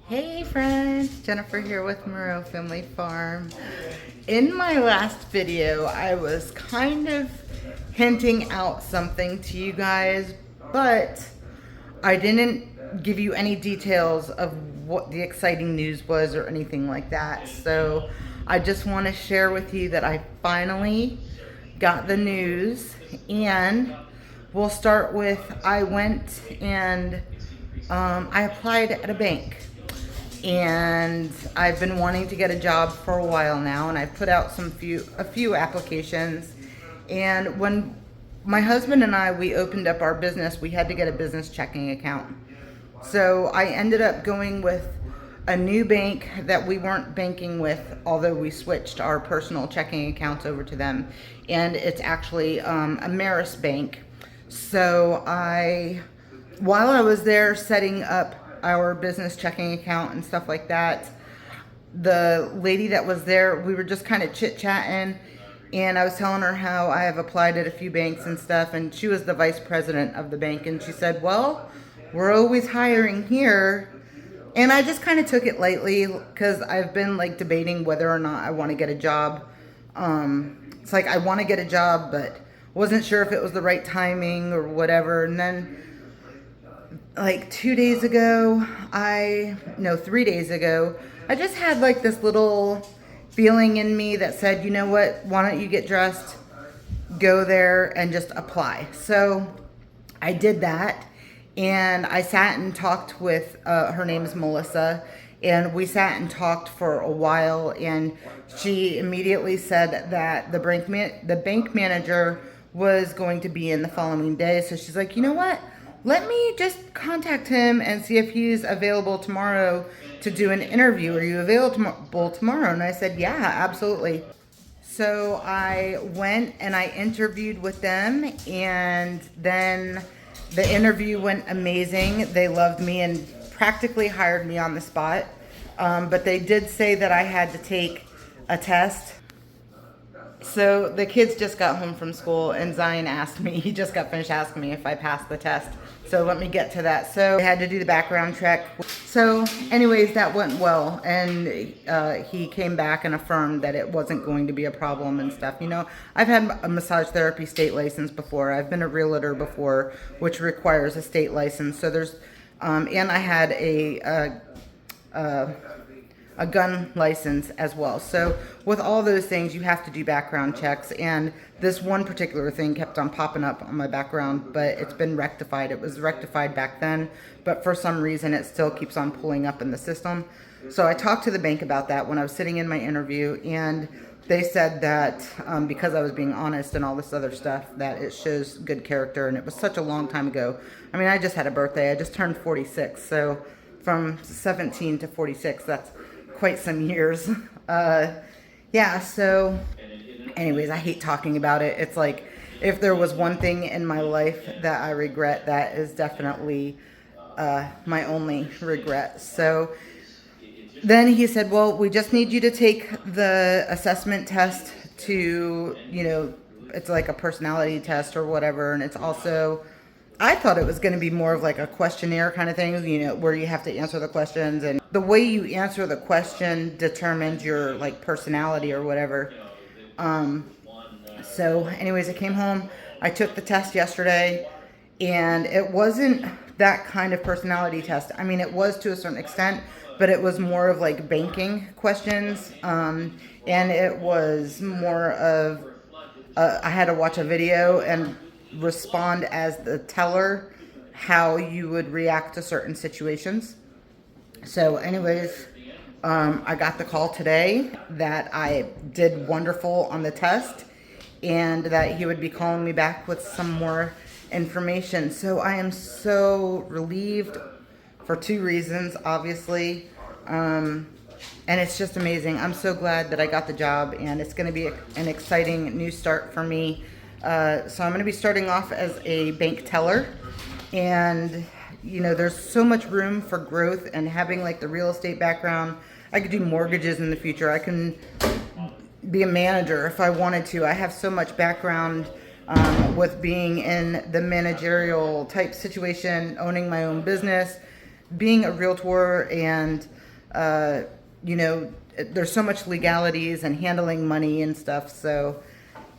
Hey friends, Jennifer here with Moreau Family Farm. In my last video, I was kind of hinting out something to you guys, but I didn't give you any details of what the exciting news was or anything like that. So I just want to share with you that I finally got the news, and we'll start with I went and I applied at a bank, and I've been wanting to get a job for a while now, and I've put out a few applications. And when my husband and we opened up our business, we had to get a business checking account. So I ended up going with a new bank that we weren't banking with, although we switched our personal checking accounts over to them, and it's actually Ameris Bank. So while I was there setting up our business checking account and stuff like that, the lady that was there, we were just kind of chit-chatting, and I was telling her how I have applied at a few banks and stuff, and she was the vice president of the bank, and she said, well, we're always hiring here. And I just kind of took it lightly because I've been like debating whether or not I want to get a job. It's like I want to get a job, but wasn't sure if it was the right timing or whatever. And then like 3 days ago, I just had like this little feeling in me that said, you know what, why don't you get dressed, go there and just apply. So I did that, and I sat and talked with, her name is Melissa, and we sat and talked for a while, and she immediately said that the bank manager was going to be in the following day. So she's like, you know what? Let me just contact him and see if he's available tomorrow to do an interview. Are you available tomorrow? And I said, yeah, absolutely. So I went and I interviewed with them, and then the interview went amazing. They loved me and practically hired me on the spot. But they did say that I had to take a test. So the kids just got home from school, and Zion he just got finished asking me if I passed the test. So let me get to that. So I had to do the background check. So anyways, that went well, and he came back and affirmed that it wasn't going to be a problem and stuff. You know, I've had a massage therapy state license before. I've been a realtor before, which requires a state license. So there's, and I had a gun license as well. So with all those things, you have to do background checks, and this one particular thing kept on popping up on my background, but it's been rectified. It was rectified back then, but for some reason it still keeps on pulling up in the system. So I talked to the bank about that when I was sitting in my interview, and they said that because I was being honest and all this other stuff, that it shows good character. And it was such a long time ago. I mean, I just had a birthday. I just turned 46. So from 17 to 46, that's quite some years. Yeah, so anyways, I hate talking about it. It's like, if there was one thing in my life that I regret, that is definitely my only regret. So then he said, well, we just need you to take the assessment test to, you know, it's like a personality test or whatever, and it's also, I thought it was going to be more of like a questionnaire kind of thing, you know, where you have to answer the questions, and the way you answer the question determines your like personality or whatever. So anyways, I came home, I took the test yesterday, and it wasn't that kind of personality test. I mean, it was to a certain extent, but it was more of like banking questions. And it was more of, I had to watch a video and respond as the teller, how you would react to certain situations. So anyways, I got the call today that I did wonderful on the test, and that he would be calling me back with some more information. So I am so relieved for two reasons, obviously. And it's just amazing. I'm so glad that I got the job, and it's going to be an exciting new start for me. So I'm going to be starting off as a bank teller, and you know, there's so much room for growth, and having like the real estate background, I could do mortgages in the future. I can be a manager if I wanted to. I have so much background with being in the managerial type situation, owning my own business, being a realtor and, you know, there's so much legalities and handling money and stuff. So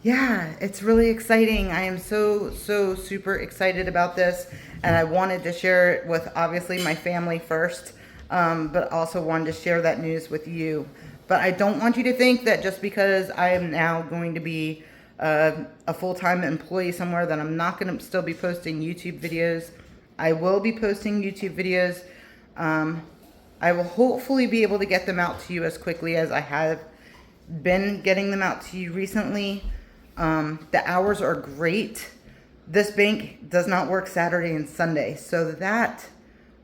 yeah, it's really exciting. I am so super excited about this, and I wanted to share it with obviously my family first, but also wanted to share that news with you. But I don't want you to think that just because I am now going to be a full-time employee somewhere that I'm not going to still be posting YouTube videos. I will be posting YouTube videos. I will hopefully be able to get them out to you as quickly as I have been getting them out to you recently. The hours are great. This bank does not work Saturday and Sunday, so that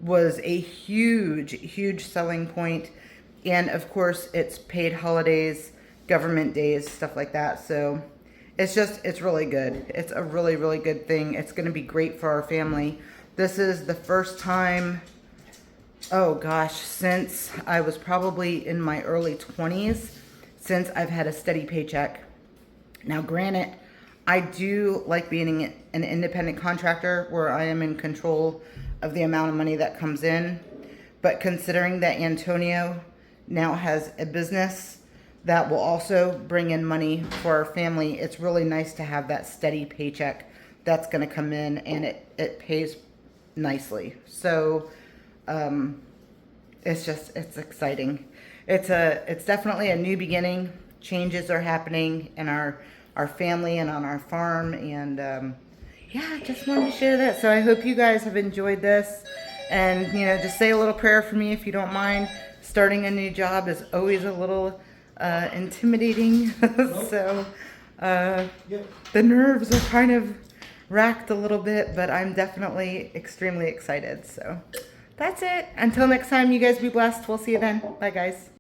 was a huge selling point. And of course, it's paid holidays, government days, stuff like that. So it's really good. It's a really good thing. It's going to be great for our family. This is the first time, oh gosh, since I was probably in my early 20s, since I've had a steady paycheck. Now, granted, I do like being an independent contractor where I am in control of the amount of money that comes in. But considering that Antonio now has a business that will also bring in money for our family, it's really nice to have that steady paycheck that's going to come in, and it pays nicely. So it's exciting. It's definitely a new beginning. Changes are happening in our family and on our farm, and yeah, just wanted to share that. So I hope you guys have enjoyed this, and you know, just say a little prayer for me if you don't mind. Starting a new job is always a little intimidating. So the nerves are kind of racked a little bit, but I'm definitely extremely excited. So that's it. Until next time, you guys be blessed. We'll see you then. Bye, guys.